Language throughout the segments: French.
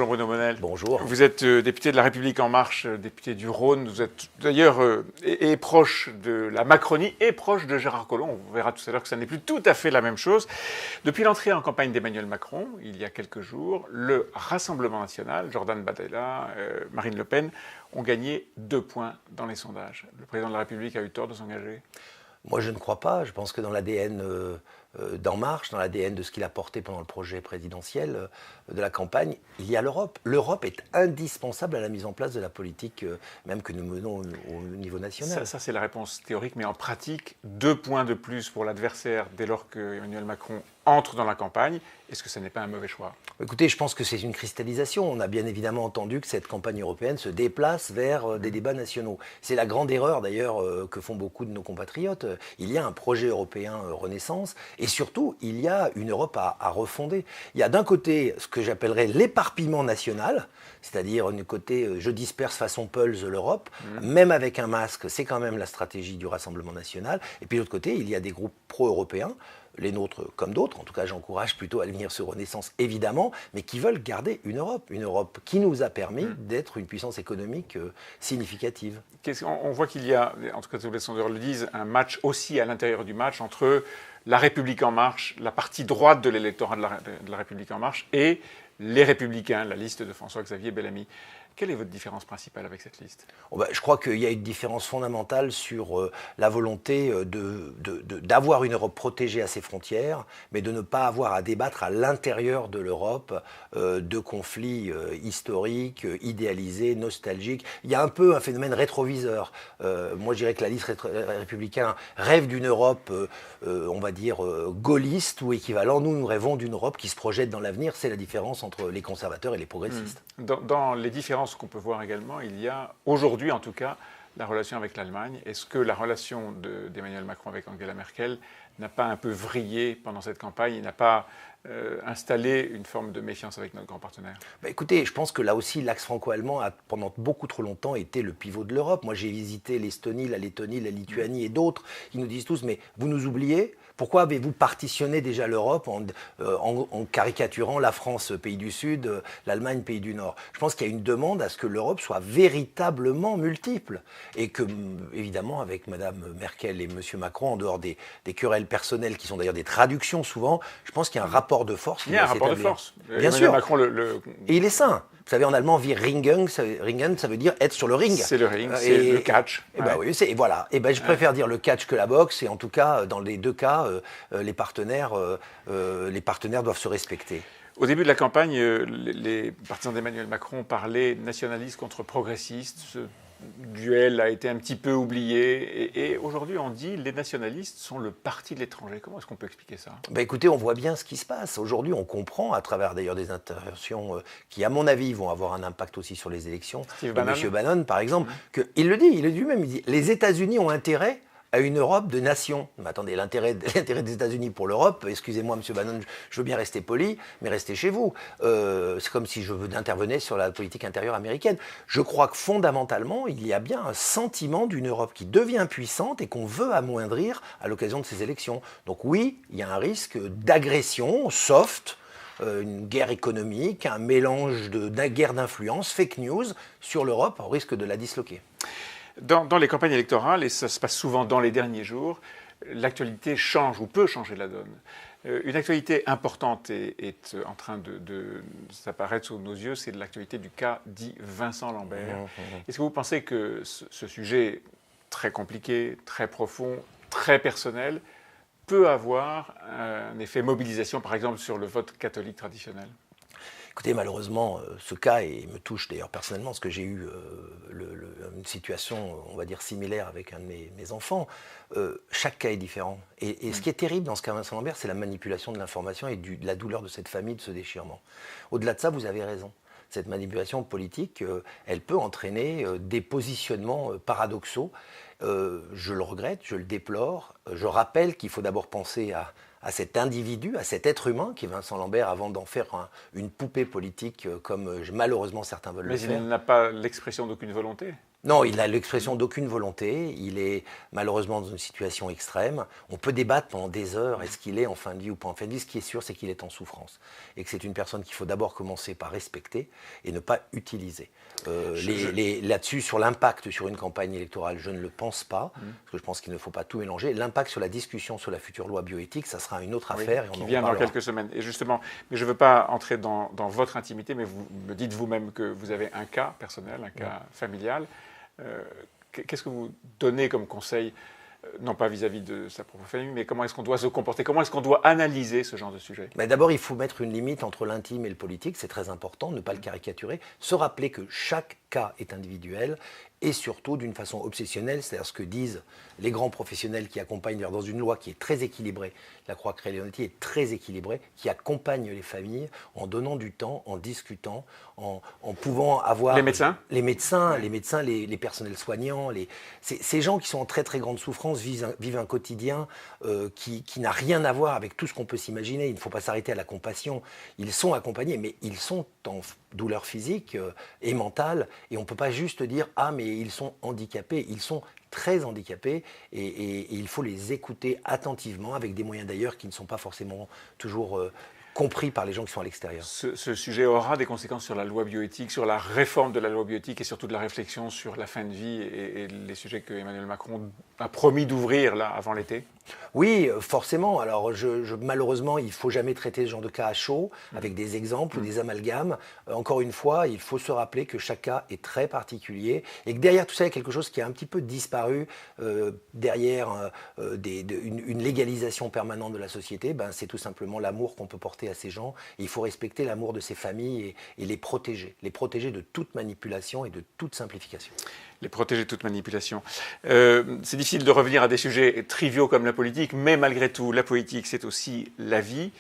Bonjour Bruno Monel. Bonjour. Vous êtes député de La République En Marche, député du Rhône. Vous êtes d'ailleurs et proche de la Macronie et proche de Gérard Collomb. On verra tout à l'heure que ça n'est plus tout à fait la même chose. Depuis l'entrée en campagne d'Emmanuel Macron, il y a quelques jours, le Rassemblement national, Jordan Bardella, Marine Le Pen, ont gagné 2 points dans les sondages. Le président de la République a eu tort de s'engager ? Moi, je ne crois pas. Je pense que dans l'ADN d'En Marche, dans l'ADN de ce qu'il a porté pendant le projet présidentiel de la campagne, il y a l'Europe. L'Europe est indispensable à la mise en place de la politique, même que nous menons au niveau national. Ça c'est la réponse théorique, mais en pratique, 2 points de plus pour l'adversaire dès lors que Emmanuel Macron entre dans la campagne. Est-ce que ce n'est pas un mauvais choix ? Écoutez, je pense que c'est une cristallisation. On a bien évidemment entendu que cette campagne européenne se déplace vers des débats nationaux. C'est la grande erreur d'ailleurs que font beaucoup de nos compatriotes. Il y a un projet européen Renaissance et surtout il y a une Europe à refonder. Il y a d'un côté ce que j'appellerais l'éparpillement national, c'est-à-dire du côté je disperse façon Pulse l'Europe, même avec un masque, c'est quand même la stratégie du Rassemblement national. Et puis de l'autre côté, il y a des groupes pro-européens, les nôtres comme d'autres, en tout cas j'encourage plutôt à venir sur Renaissance évidemment, mais qui veulent garder une Europe qui nous a permis d'être une puissance économique significative. On voit qu'il y a, en tout cas tous les sondeurs le disent, un match aussi à l'intérieur du match entre la République En Marche, la partie droite de l'électorat de la République En Marche et les Républicains, la liste de François-Xavier Bellamy. Quelle est votre différence principale avec cette liste ? Je crois qu'il y a une différence fondamentale sur la volonté d'avoir une Europe protégée à ses frontières, mais de ne pas avoir à débattre à l'intérieur de l'Europe de conflits historiques, idéalisés, nostalgiques. Il y a un peu un phénomène rétroviseur. Moi, je dirais que la liste républicaine rêve d'une Europe, on va dire, gaulliste ou équivalent. Nous rêvons d'une Europe qui se projette dans l'avenir. C'est la différence entre les conservateurs et les progressistes. Dans les différences qu'on peut voir également, il y a aujourd'hui en tout cas la relation avec l'Allemagne. Est-ce que la relation d'Emmanuel Macron avec Angela Merkel n'a pas un peu vrillé pendant cette campagne et n'a pas installé une forme de méfiance avec notre grand partenaire ? Écoutez, je pense que là aussi, l'axe franco-allemand a pendant beaucoup trop longtemps été le pivot de l'Europe. Moi, j'ai visité l'Estonie, la Lettonie, la Lituanie et d'autres qui nous disent tous, mais vous nous oubliez ? Pourquoi avez-vous partitionné déjà l'Europe en caricaturant la France, pays du Sud, l'Allemagne, pays du Nord ? Je pense qu'il y a une demande à ce que l'Europe soit véritablement multiple. Et que, évidemment, avec Mme Merkel et M. Macron, en dehors des querelles personnelles, qui sont d'ailleurs des traductions souvent, je pense qu'il y a un rapport de force qui doit s'établir. Il y a un rapport de force. Bien sûr. Macron, Et il est sain. Vous savez, en allemand, wir ringen, ça veut dire être sur le ring. C'est le ring, c'est le catch. Oui, voilà. Je préfère dire le catch que la boxe. Et en tout cas, dans les deux cas, les partenaires doivent se respecter. Au début de la campagne, les partisans d'Emmanuel Macron parlaient nationalistes contre progressistes. Ce duel a été un petit peu oublié. Et aujourd'hui, on dit que les nationalistes sont le parti de l'étranger. Comment est-ce qu'on peut expliquer ça ? Écoutez, on voit bien ce qui se passe. Aujourd'hui, on comprend, à travers d'ailleurs des interventions qui, à mon avis, vont avoir un impact aussi sur les élections. M. Bannon, par exemple, qu'il le dit, il le dit lui-même, il dit « Les États-Unis ont intérêt à une Europe de nations ». Mais attendez, l'intérêt des États-Unis pour l'Europe, excusez-moi M. Bannon, je veux bien rester poli, mais restez chez vous. C'est comme si je veux intervenir sur la politique intérieure américaine. Je crois que fondamentalement, il y a bien un sentiment d'une Europe qui devient puissante et qu'on veut amoindrir à l'occasion de ces élections. Donc oui, il y a un risque d'agression soft, une guerre économique, un mélange de guerre d'influence, fake news sur l'Europe, au risque de la disloquer. Dans les campagnes électorales, et ça se passe souvent dans les derniers jours, l'actualité change ou peut changer la donne. Une actualité importante est en train de s'apparaître sous nos yeux, c'est l'actualité du cas dit Vincent Lambert. Est-ce que vous pensez que ce sujet très compliqué, très profond, très personnel, peut avoir un effet mobilisation, par exemple, sur le vote catholique traditionnel ? Écoutez, malheureusement, ce cas, et me touche d'ailleurs personnellement, parce que j'ai eu une situation, on va dire, similaire avec un de mes enfants. Chaque cas est différent. Et ce qui est terrible dans ce cas Vincent Lambert, c'est la manipulation de l'information et de la douleur de cette famille, de ce déchirement. Au-delà de ça, vous avez raison. Cette manipulation politique, elle peut entraîner des positionnements paradoxaux. Je le regrette, je le déplore. Je rappelle qu'il faut d'abord penser à cet individu, à cet être humain qui est Vincent Lambert, avant d'en faire une poupée politique comme malheureusement certains veulent le faire. Mais il n'a pas l'expression d'aucune volonté. Non, il a l'expression d'aucune volonté. Il est malheureusement dans une situation extrême. On peut débattre pendant des heures, est-ce qu'il est en fin de vie ou pas en fin de vie. Ce qui est sûr, c'est qu'il est en souffrance. Et que c'est une personne qu'il faut d'abord commencer par respecter et ne pas utiliser. Là-dessus, sur l'impact sur une campagne électorale, je ne le pense pas, parce que je pense qu'il ne faut pas tout mélanger. L'impact sur la discussion sur la future loi bioéthique, ça sera une autre affaire. Qui vient dans quelques semaines. Et justement, mais je ne veux pas entrer dans votre intimité, mais vous me dites vous-même que vous avez un cas personnel, un cas familial. Qu'est-ce que vous donnez comme conseil, non pas vis-à-vis de sa propre famille, mais comment est-ce qu'on doit se comporter, comment est-ce qu'on doit analyser ce genre de sujet? D'abord, il faut mettre une limite entre l'intime et le politique, c'est très important, ne pas le caricaturer, se rappeler que chaque cas est individuel et surtout d'une façon obsessionnelle, c'est-à-dire ce que disent les grands professionnels qui accompagnent dans une loi qui est très équilibrée, la Croix-Créoletti est très équilibrée, qui accompagne les familles en donnant du temps, en discutant, en pouvant avoir... Les médecins ? Les médecins, les personnels soignants, ces gens qui sont en très très grande souffrance vivent un quotidien qui n'a rien à voir avec tout ce qu'on peut s'imaginer. Il ne faut pas s'arrêter à la compassion. Ils sont accompagnés, mais ils sont en douleur physique et mentale, et on ne peut pas juste dire « Ah, mais ils sont handicapés ». Ils sont très handicapés et il faut les écouter attentivement avec des moyens d'ailleurs qui ne sont pas forcément toujours compris par les gens qui sont à l'extérieur. Ce sujet aura des conséquences sur la loi bioéthique, sur la réforme de la loi bioéthique et surtout de la réflexion sur la fin de vie et les sujets que Emmanuel Macron a promis d'ouvrir là avant l'été? Oui, forcément. Alors, malheureusement, il ne faut jamais traiter ce genre de cas à chaud, avec des exemples ou des amalgames. Encore une fois, il faut se rappeler que chaque cas est très particulier et que derrière tout ça, il y a quelque chose qui a un petit peu disparu derrière une légalisation permanente de la société. C'est tout simplement l'amour qu'on peut porter à ces gens. Et il faut respecter l'amour de ces familles et les protéger de toute manipulation et de toute simplification. Les protéger de toute manipulation. C'est difficile de revenir à des sujets triviaux comme la politique, mais malgré tout, la politique, c'est aussi la vie.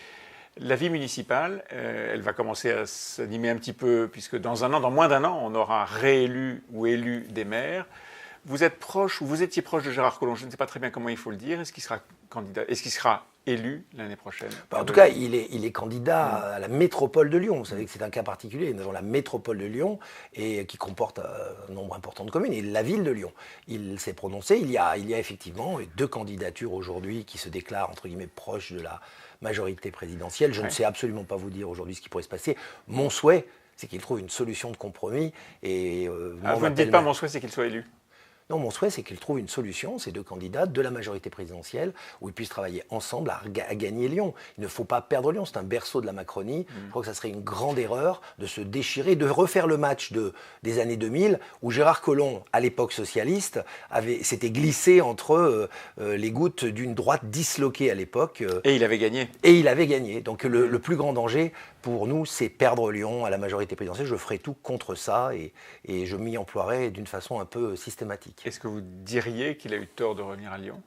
La vie municipale, elle va commencer à s'animer un petit peu, puisque dans moins d'un an, on aura réélu ou élu des maires. Vous êtes proche, ou vous étiez proche de Gérard Collomb, je ne sais pas très bien comment il faut le dire. Est-ce qu'il sera candidat? Est-ce qu'il sera élu l'année prochaine? En tout cas, il est candidat à la métropole de Lyon. Vous savez que c'est un cas particulier. Nous avons la métropole de Lyon et qui comporte un nombre important de communes et la ville de Lyon. Il s'est prononcé. Il y a effectivement 2 candidatures aujourd'hui qui se déclarent entre guillemets proches de la majorité présidentielle. Je ne sais absolument pas vous dire aujourd'hui ce qui pourrait se passer. Mon souhait, c'est qu'il trouve une solution de compromis. Et vous ne dites pas mon souhait, c'est qu'il soit élu? Non, mon souhait, c'est qu'ils trouvent une solution, ces 2 candidats de la majorité présidentielle, où ils puissent travailler ensemble à gagner Lyon. Il ne faut pas perdre Lyon, c'est un berceau de la Macronie. Je crois que ça serait une grande erreur de se déchirer, de refaire le match des années 2000, où Gérard Collomb, à l'époque socialiste, s'était glissé entre les gouttes d'une droite disloquée à l'époque. Et il avait gagné. Et il avait gagné. Donc le plus grand danger pour nous, c'est perdre Lyon à la majorité présidentielle. Je ferai tout contre ça et je m'y emploierai d'une façon un peu systématique. Est-ce que vous diriez qu'il a eu tort de revenir à Lyon?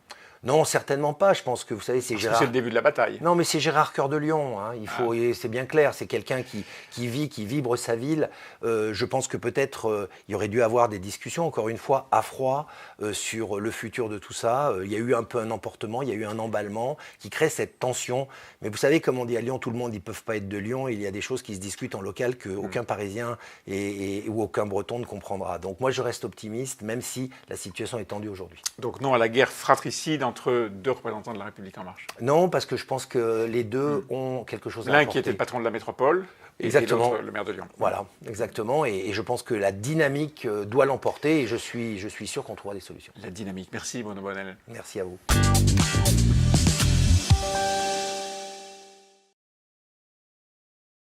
Non, certainement pas. Je pense que, vous savez, c'est Gérard... C'est le début de la bataille. Non, mais c'est Gérard Cœur de Lion. Hein. C'est bien clair. C'est quelqu'un qui vit, qui vibre sa ville. Je pense que peut-être il aurait dû avoir des discussions, encore une fois, à froid, sur le futur de tout ça. Il y a eu un peu un emportement, il y a eu un emballement qui crée cette tension. Mais vous savez, comme on dit à Lyon, tout le monde, ils ne peuvent pas être de Lyon. Il y a des choses qui se discutent en local qu'aucun Parisien ou aucun Breton ne comprendra. Donc moi, je reste optimiste, même si la situation est tendue aujourd'hui. Donc non à la guerre fratricide entre 2 représentants de la République En Marche? Non, parce que je pense que les 2 ont quelque chose à apporter. L'un qui était le patron de la métropole et l'autre le maire de Lyon. Voilà, exactement. Et je pense que la dynamique doit l'emporter et je suis sûr qu'on trouvera des solutions. La dynamique. Merci Bruno Bonnell. Merci à vous.